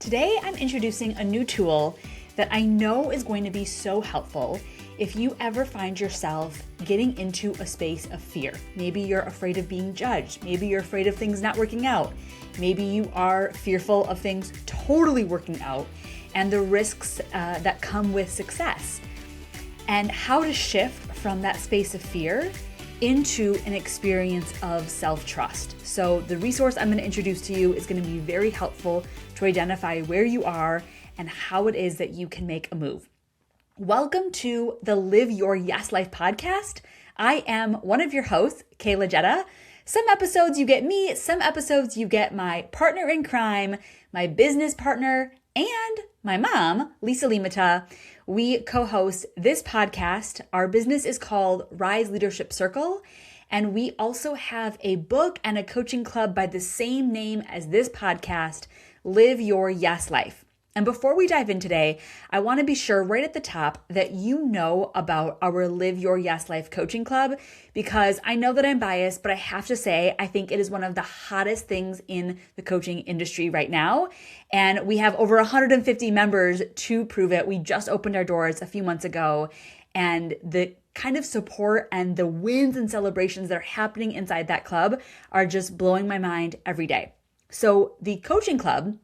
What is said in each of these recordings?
Today, I'm introducing a new tool that I know is going to be so helpful if you ever find yourself getting into a space of fear. Maybe you're afraid of being judged. Maybe you're afraid of things not working out. Maybe you are fearful of things totally working out and the risks that come with success. And how to shift from that space of fear into an experience of self-trust. So the resource I'm going to introduce to you is going to be very helpful to identify where you are and how it is that you can make a move. Welcome to the Live Your Yes Life podcast. I am one of your hosts, Kaela. Some episodes you get me, some episodes you get my partner in crime, my business partner, and my mom, Lisa Limata. We co-host this podcast. Our business is called Rise Leadership Circle, and we also have a book and a coaching club by the same name as this podcast, Live Your Yes Life. And before we dive in today, I want to be sure right at the top that you know about our Live Your Yes Life coaching club, because I know that I'm biased, but I have to say, I think it is one of the hottest things in the coaching industry right now. And we have over 150 members to prove it. We just opened our doors a few months ago, and the kind of support and the wins and celebrations that are happening inside that club are just blowing my mind every day. So the coaching club,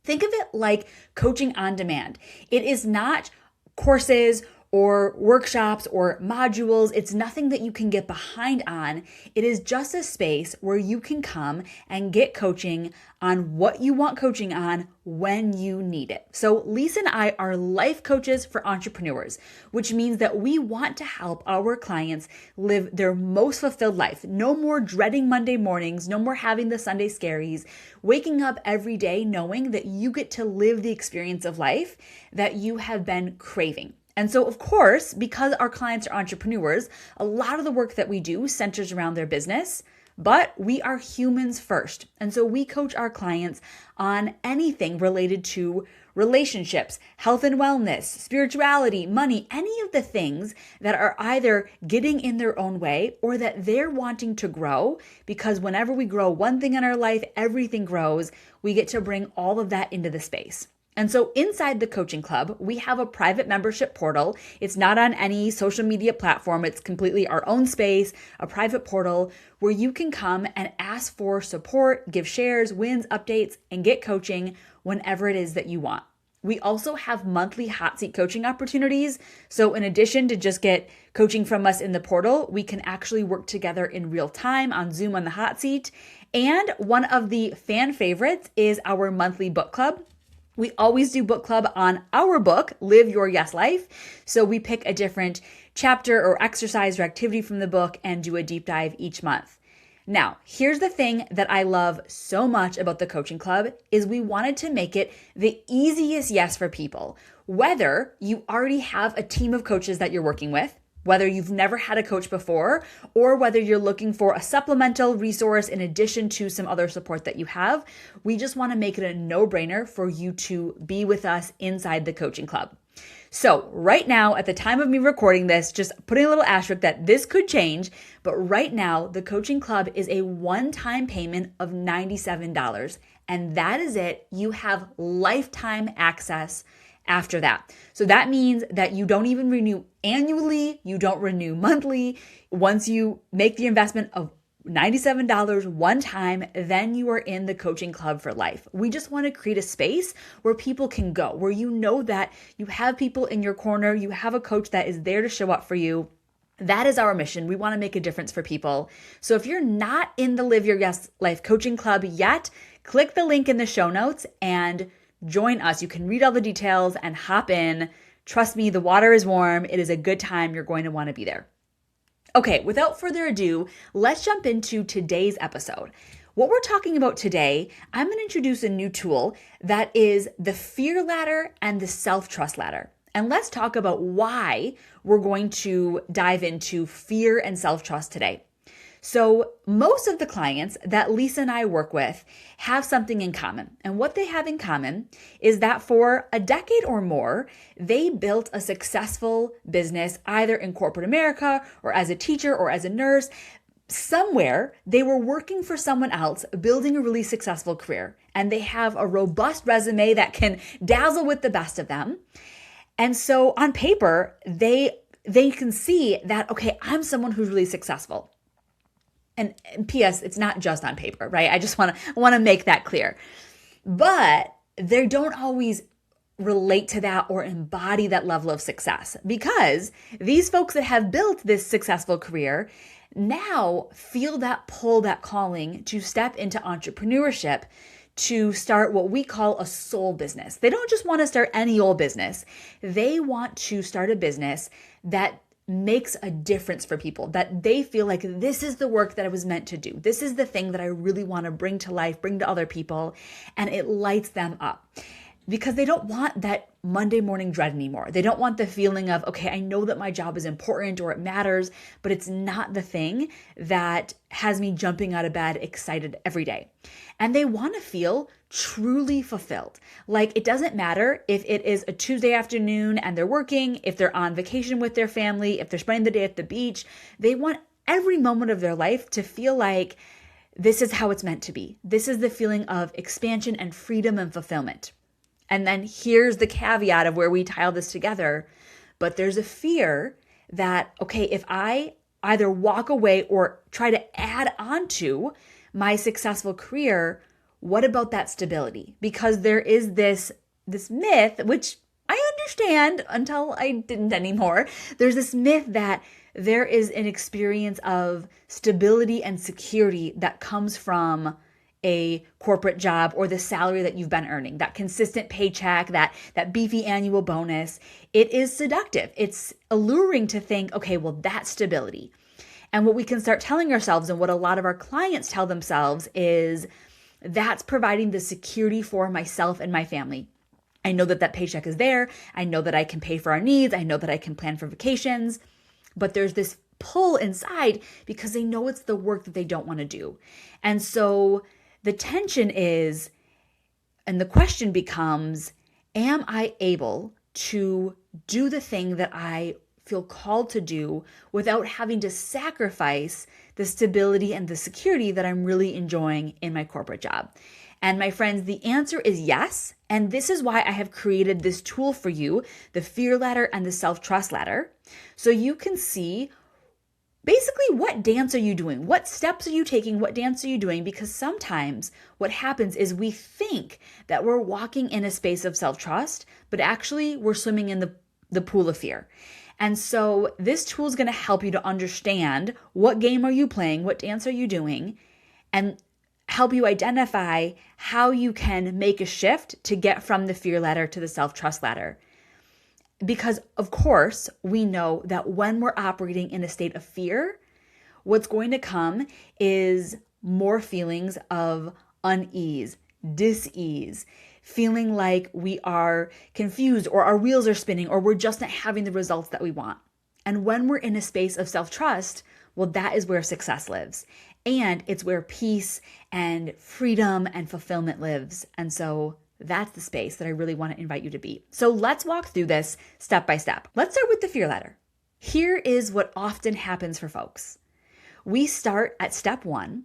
think of it like coaching on demand. It is not courses or workshops or modules. It's nothing that you can get behind on. It is just a space where you can come and get coaching on what you want coaching on when you need it. So Lisa and I are life coaches for entrepreneurs, which means that we want to help our clients live their most fulfilled life. No more dreading Monday mornings, no more having the Sunday scaries, waking up every day knowing that you get to live the experience of life that you have been craving. And so, of course, because our clients are entrepreneurs, a lot of the work that we do centers around their business, but we are humans first. And so we coach our clients on anything related to relationships, health and wellness, spirituality, money, any of the things that are either getting in their own way or that they're wanting to grow, because whenever we grow one thing in our life, everything grows. We get to bring all of that into the space. And so inside the coaching club, we have a private membership portal. It's not on any social media platform. It's completely our own space, a private portal where you can come and ask for support, give shares, wins, updates, and get coaching whenever it is that you want. We also have monthly hot seat coaching opportunities. So in addition to just get coaching from us in the portal, we can actually work together in real time on Zoom on the hot seat. And one of the fan favorites is our monthly book club. We always do book club on our book, Live Your Yes Life. So we pick a different chapter or exercise or activity from the book and do a deep dive each month. Now, here's the thing that I love so much about the coaching club is we wanted to make it the easiest yes for people. Whether you already have a team of coaches that you're working with, whether you've never had a coach before, or whether you're looking for a supplemental resource in addition to some other support that you have, we just want to make it a no-brainer for you to be with us inside the coaching club. So right now, at the time of me recording this, just putting a little asterisk that this could change, but right now, the coaching club is a one-time payment of $97, and that is it. You have lifetime access after that. So that means that you don't even renew annually, you don't renew monthly. Once you make the investment of $97 one time, then you are in the coaching club for life. We just want to create a space where people can go, where you know that you have people in your corner, you have a coach that is there to show up for you. That is our mission. We want to make a difference for people. So if you're not in the Live Your Yes Life coaching club yet, click the link in the show notes and join us. You can read all the details and hop in. Trust me, the water is warm. It is a good time. You're going to want to be there. Okay, without further ado, let's jump into today's episode. What we're talking about today, I'm going to introduce a new tool that is the fear ladder and the self-trust ladder. And let's talk about why we're going to dive into fear and self-trust today. So most of the clients that Lisa and I work with have something in common. And what they have in common is that for a decade or more, they built a successful business either in corporate America or as a teacher or as a nurse, somewhere they were working for someone else, building a really successful career, and they have a robust resume that can dazzle with the best of them. And so on paper, they can see that, okay, I'm someone who's really successful. And P.S., it's not just on paper, right? I just want to make that clear. But they don't always relate to that or embody that level of success, because these folks that have built this successful career now feel that pull, that calling to step into entrepreneurship, to start what we call a soul business. They don't just want to start any old business. They want to start a business that makes a difference for people, that they feel like this is the work that I was meant to do. This is the thing that I really want to bring to life, bring to other people, and it lights them up. Because they don't want that Monday morning dread anymore. They don't want the feeling of, okay, I know that my job is important or it matters, but it's not the thing that has me jumping out of bed excited every day. And they want to feel truly fulfilled. Like, it doesn't matter if it is a Tuesday afternoon and they're working, if they're on vacation with their family, if they're spending the day at the beach. They want every moment of their life to feel like this is how it's meant to be. This is the feeling of expansion and freedom and fulfillment. And then here's the caveat of where we tile this together. But there's a fear that, okay, if I either walk away or try to add on to my successful career, what about that stability? Because there is this myth, which I understand until I didn't anymore. There's this myth that there is an experience of stability and security that comes from a corporate job or the salary that you've been earning, that consistent paycheck, that beefy annual bonus. It is seductive. It's alluring to think, okay, well, that's stability. And what we can start telling ourselves, and what a lot of our clients tell themselves, is that's providing the security for myself and my family. I know that that paycheck is there. I know that I can pay for our needs. I know that I can plan for vacations. But there's this pull inside because they know it's the work that they don't want to do. And so the tension is, and the question becomes, am I able to do the thing that I feel called to do without having to sacrifice the stability and the security that I'm really enjoying in my corporate job? And my friends, the answer is yes. And this is why I have created this tool for you, the Fear Ladder and the Self-Trust Ladder, so you can see basically, what dance are you doing? What steps are you taking? What dance are you doing? Because sometimes what happens is we think that we're walking in a space of self-trust, but actually we're swimming in the pool of fear. And so this tool is going to help you to understand what game are you playing, what dance are you doing, and help you identify how you can make a shift to get from the fear ladder to the self-trust ladder. Because, of course, we know that when we're operating in a state of fear, what's going to come is more feelings of unease, dis-ease, feeling like we are confused or our wheels are spinning or we're just not having the results that we want. And when we're in a space of self-trust, well, that is where success lives. And it's where peace and freedom and fulfillment lives. And so that's the space that I really want to invite you to be. So let's walk through this step by step. Let's start with the fear ladder. Here is what often happens for folks. We start at step 1,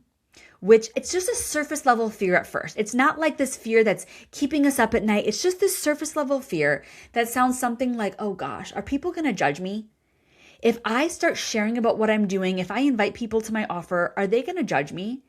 which it's just a surface level fear at first. It's not like this fear that's keeping us up at night. It's just this surface level fear that sounds something like, oh gosh, are people going to judge me? If I start sharing about what I'm doing, if I invite people to my offer, are they going to judge me?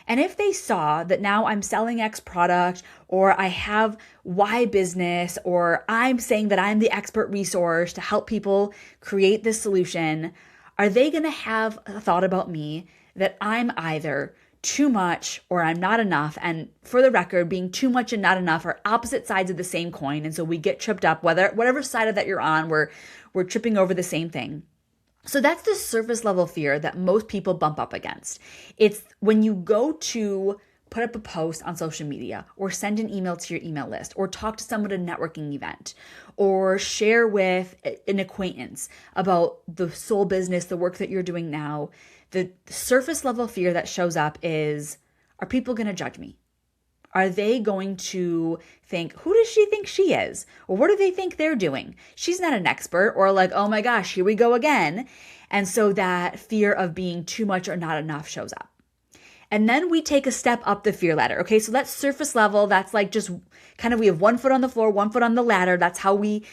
And if they saw that now I'm selling X product, or I have Y business, or I'm saying that I'm the expert resource to help people create this solution, are they going to have a thought about me that I'm either too much or I'm not enough? And for the record, being too much and not enough are opposite sides of the same coin. And so we get tripped up, whatever side of that you're on, we're tripping over the same thing. So that's the surface level fear that most people bump up against. It's when you go to put up a post on social media, or send an email to your email list, or talk to someone at a networking event, or share with an acquaintance about the soul business, the work that you're doing now. The surface level fear that shows up is, are people going to judge me? Are they going to think, who does she think she is? Or what do they think they're doing? She's not an expert. Or like, oh my gosh, here we go again. And so that fear of being too much or not enough shows up. And then we take a step up the fear ladder. Okay, so that's surface level. That's like just kind of, we have 1 foot on the floor, 1 foot on the ladder. That's how it's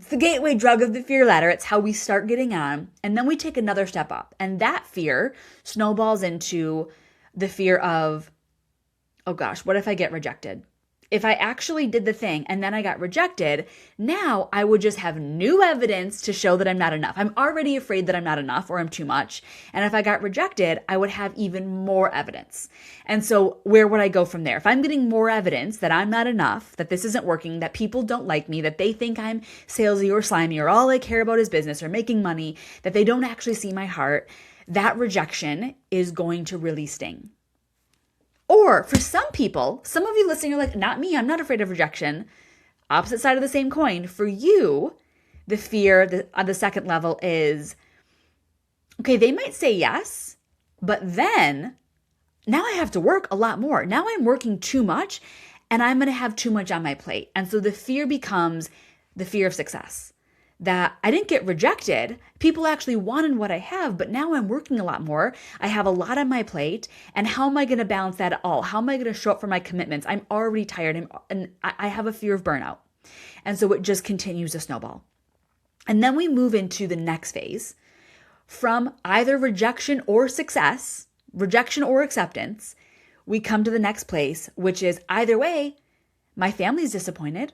the gateway drug of the fear ladder. It's how we start getting on. And then we take another step up. And that fear snowballs into the fear of, oh gosh, what if I get rejected? If I actually did the thing and then I got rejected, now I would just have new evidence to show that I'm not enough. I'm already afraid that I'm not enough or I'm too much. And if I got rejected, I would have even more evidence. And so where would I go from there? If I'm getting more evidence that I'm not enough, that this isn't working, that people don't like me, that they think I'm salesy or slimy, or all I care about is business or making money, that they don't actually see my heart, that rejection is going to really sting. Or for some people, some of you listening are like, not me, I'm not afraid of rejection. Opposite side of the same coin. For you, the fear on the second level is, okay, they might say yes, but then now I have to work a lot more. Now I'm working too much and I'm going to have too much on my plate. And so the fear becomes the fear of success. That I didn't get rejected. People actually wanted what I have, but now I'm working a lot more. I have a lot on my plate. And how am I going to balance that at all? How am I going to show up for my commitments? I'm already tired and I have a fear of burnout. And so it just continues to snowball. And then we move into the next phase from either rejection or success, rejection or acceptance. We come to the next place, which is either way, my family's disappointed.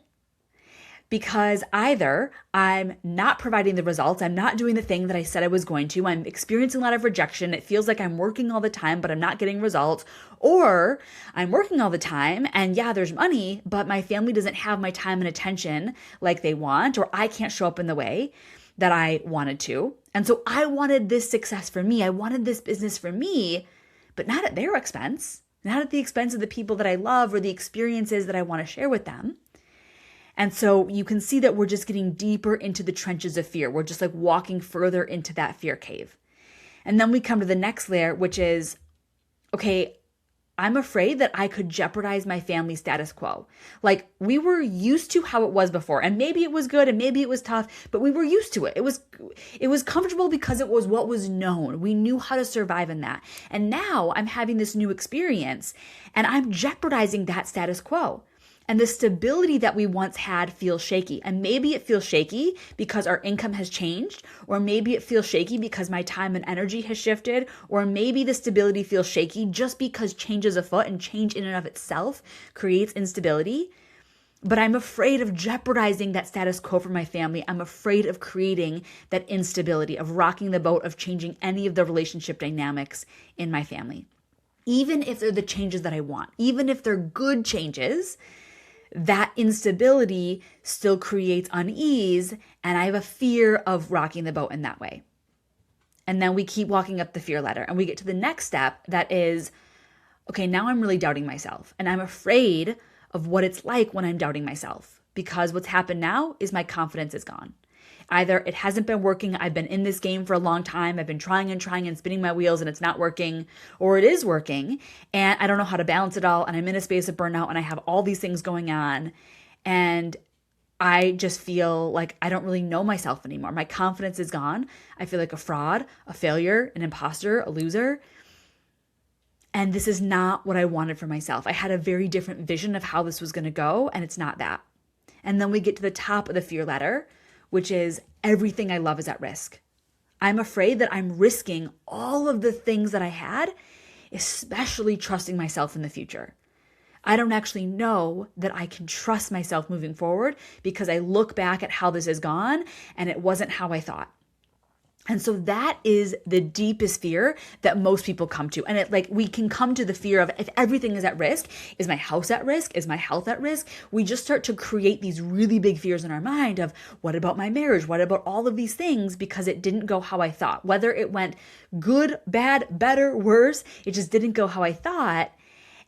Because either I'm not providing the results, I'm not doing the thing that I said I was going to, I'm experiencing a lot of rejection, it feels like I'm working all the time, but I'm not getting results, or I'm working all the time and yeah, there's money, but my family doesn't have my time and attention like they want, or I can't show up in the way that I wanted to. And so I wanted this success for me, I wanted this business for me, but not at their expense, not at the expense of the people that I love or the experiences that I want to share with them. And so you can see that we're just getting deeper into the trenches of fear. We're just like walking further into that fear cave. And then we come to the next layer, which is, okay, I'm afraid that I could jeopardize my family status quo. Like we were used to how it was before, and maybe it was good and maybe it was tough, but we were used to it. It was comfortable because it was what was known. We knew how to survive in that. And now I'm having this new experience and I'm jeopardizing that status quo. And the stability that we once had feels shaky. And maybe it feels shaky because our income has changed, or maybe it feels shaky because my time and energy has shifted, or maybe the stability feels shaky just because change is afoot and change in and of itself creates instability. But I'm afraid of jeopardizing that status quo for my family. I'm afraid of creating that instability, of rocking the boat, of changing any of the relationship dynamics in my family. Even if they're the changes that I want, even if they're good changes, that instability still creates unease, and I have a fear of rocking the boat in that way. And then we keep walking up the fear ladder and we get to the next step that is, okay, now I'm really doubting myself and I'm afraid of what it's like when I'm doubting myself, because what's happened now is my confidence is gone. Either it hasn't been working, I've been in this game for a long time, I've been trying and spinning my wheels and it's not working, or it is working and I don't know how to balance it all and I'm in a space of burnout and I have all these things going on and I just feel like I don't really know myself anymore. My confidence is gone. I feel like a fraud, a failure, an imposter, a loser. And this is not what I wanted for myself. I had a very different vision of how this was going to go and it's not that. And then we get to the top of the fear ladder, which is everything I love is at risk. I'm afraid that I'm risking all of the things that I had, especially trusting myself in the future. I don't actually know that I can trust myself moving forward because I look back at how this has gone and it wasn't how I thought. And so that is the deepest fear that most people come to. And we can come to the fear of, if everything is at risk, is my house at risk? Is my health at risk? We just start to create these really big fears in our mind of, what about my marriage? What about all of these things? Because it didn't go how I thought. Whether it went good, bad, better, worse, it just didn't go how I thought.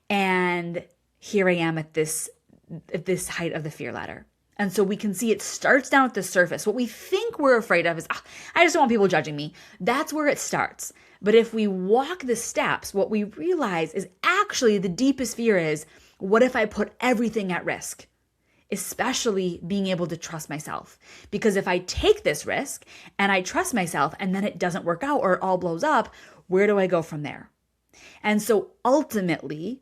And here I am at this height of the fear ladder. And so we can see it starts down at the surface. What we think we're afraid of is, I just don't want people judging me. That's where it starts. But if we walk the steps, what we realize is actually the deepest fear is, What if I put everything at risk? Especially being able to trust myself. Because if I take this risk and I trust myself and then it doesn't work out or it all blows up, where do I go from there? And so ultimately,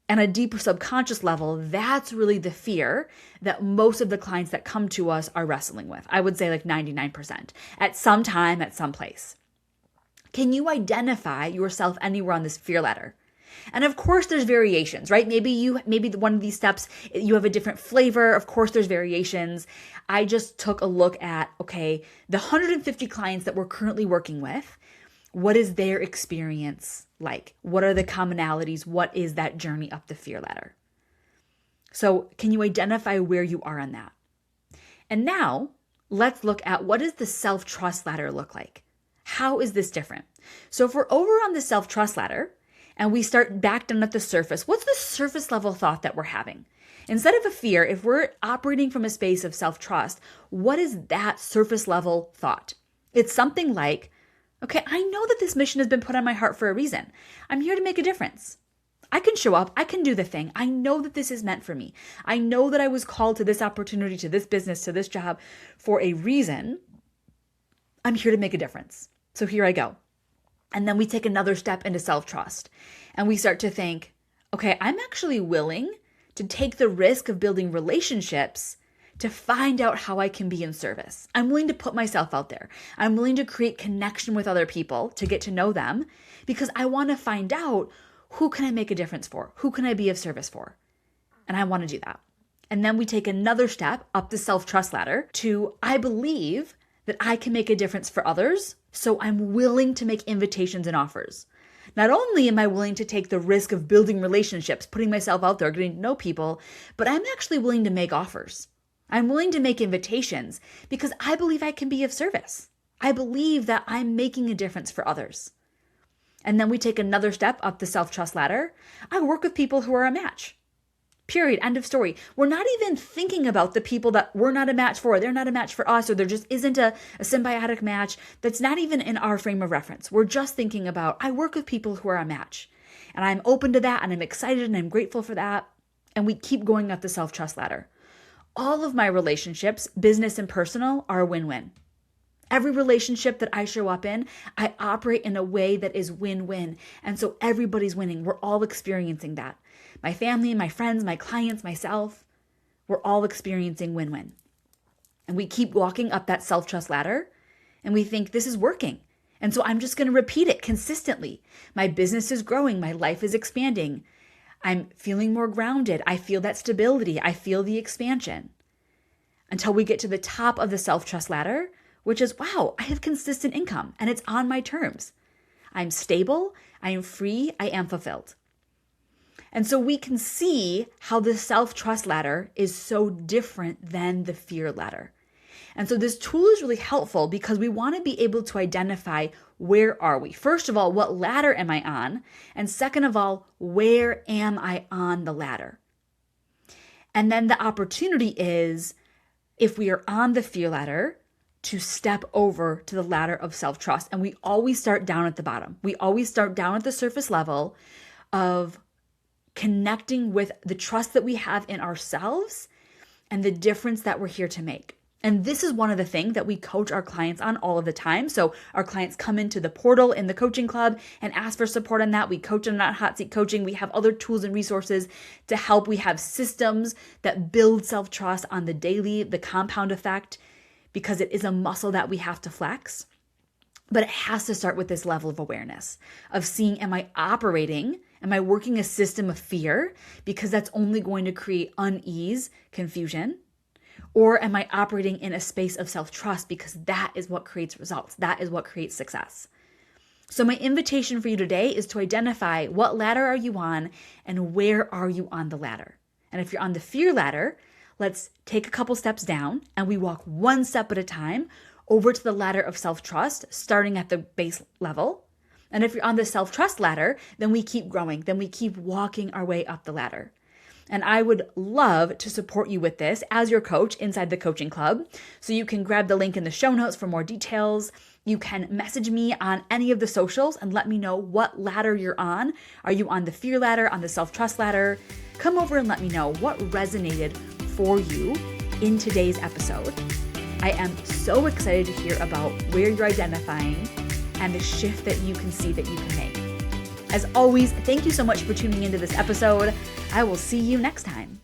on a deeper subconscious level, that's really the fear that most of the clients that come to us are wrestling with. I would say like 99% at some time, at some place. Can you identify yourself anywhere on this fear ladder? And of course there's variations, right? Maybe one of these steps, you have a different flavor. Of course there's variations. I just took a look at, okay, the 150 clients that we're currently working with, what is their experience like? What are the commonalities? What is that journey up the fear ladder? So can you identify where you are on that? And now let's look at, what does the self-trust ladder look like? How is this different? So if we're over on the self-trust ladder and we start back down at the surface, what's the surface level thought that we're having? Instead of a fear, if we're operating from a space of self-trust, what is that surface level thought? It's something like, okay, I know that this mission has been put on my heart for a reason. I'm here to make a difference. I can show up. I can do the thing. I know that this is meant for me. I know that I was called to this opportunity, to this business, to this job for a reason. I'm here to make a difference. So here I go. And then we take another step into self-trust and we start to think, okay, I'm actually willing to take the risk of building relationships to find out how I can be in service. I'm willing to put myself out there. I'm willing to create connection with other people to get to know them because I want to find out, who can I make a difference for? Who can I be of service for? And I want to do that. And then we take another step up the self-trust ladder to, I believe that I can make a difference for others, so I'm willing to make invitations and offers. Not only am I willing to take the risk of building relationships, putting myself out there, getting to know people, but I'm actually willing to make offers. I'm willing to make invitations because I believe I can be of service. I believe that I'm making a difference for others. And then we take another step up the self-trust ladder. I work with people who are a match. Period. End of story. We're not even thinking about the people that we're not a match for, they're not a match for us, or there just isn't a symbiotic match. That's not even in our frame of reference. We're just thinking about, I work with people who are a match. And I'm open to that, and I'm excited, and I'm grateful for that. And we keep going up the self-trust ladder. All of my relationships, business and personal, are a win-win. Every relationship that I show up in, I operate in a way that is win-win. And so everybody's winning. We're all experiencing that. My family, my friends, my clients, myself, we're all experiencing win-win. And we keep walking up that self-trust ladder and we think this is working. And so I'm just going to repeat it consistently. My business is growing. My life is expanding. I'm feeling more grounded. I feel that stability. I feel the expansion. Until we get to the top of the self-trust ladder, which is, wow, I have consistent income and it's on my terms. I'm stable. I am free. I am fulfilled. And so we can see how the self-trust ladder is so different than the fear ladder. And so this tool is really helpful because we want to be able to identify, where are we? First of all, what ladder am I on? And second of all, where am I on the ladder? And then the opportunity is, if we are on the fear ladder, to step over to the ladder of self-trust. And we always start down at the bottom. We always start down at the surface level of connecting with the trust that we have in ourselves and the difference that we're here to make. And this is one of the things that we coach our clients on all of the time. So our clients come into the portal in the coaching club and ask for support on that. We coach them on hot seat coaching. We have other tools and resources to help. We have systems that build self-trust on the daily, the compound effect, because it is a muscle that we have to flex. But it has to start with this level of awareness of seeing, am I working a system of fear? Because that's only going to create unease, confusion. Or am I operating in a space of self-trust? Because that is what creates results. That is what creates success. So my invitation for you today is to identify, what ladder are you on and where are you on the ladder? And if you're on the fear ladder, let's take a couple steps down and we walk one step at a time over to the ladder of self-trust, starting at the base level. And if you're on the self-trust ladder, then we keep growing. Then we keep walking our way up the ladder. And I would love to support you with this as your coach inside the coaching club. So you can grab the link in the show notes for more details. You can message me on any of the socials and let me know what ladder you're on. Are you on the fear ladder, on the self-trust ladder? Come over and let me know what resonated for you in today's episode. I am so excited to hear about where you're identifying and the shift that you can see that you can make. As always, thank you so much for tuning into this episode. I will see you next time.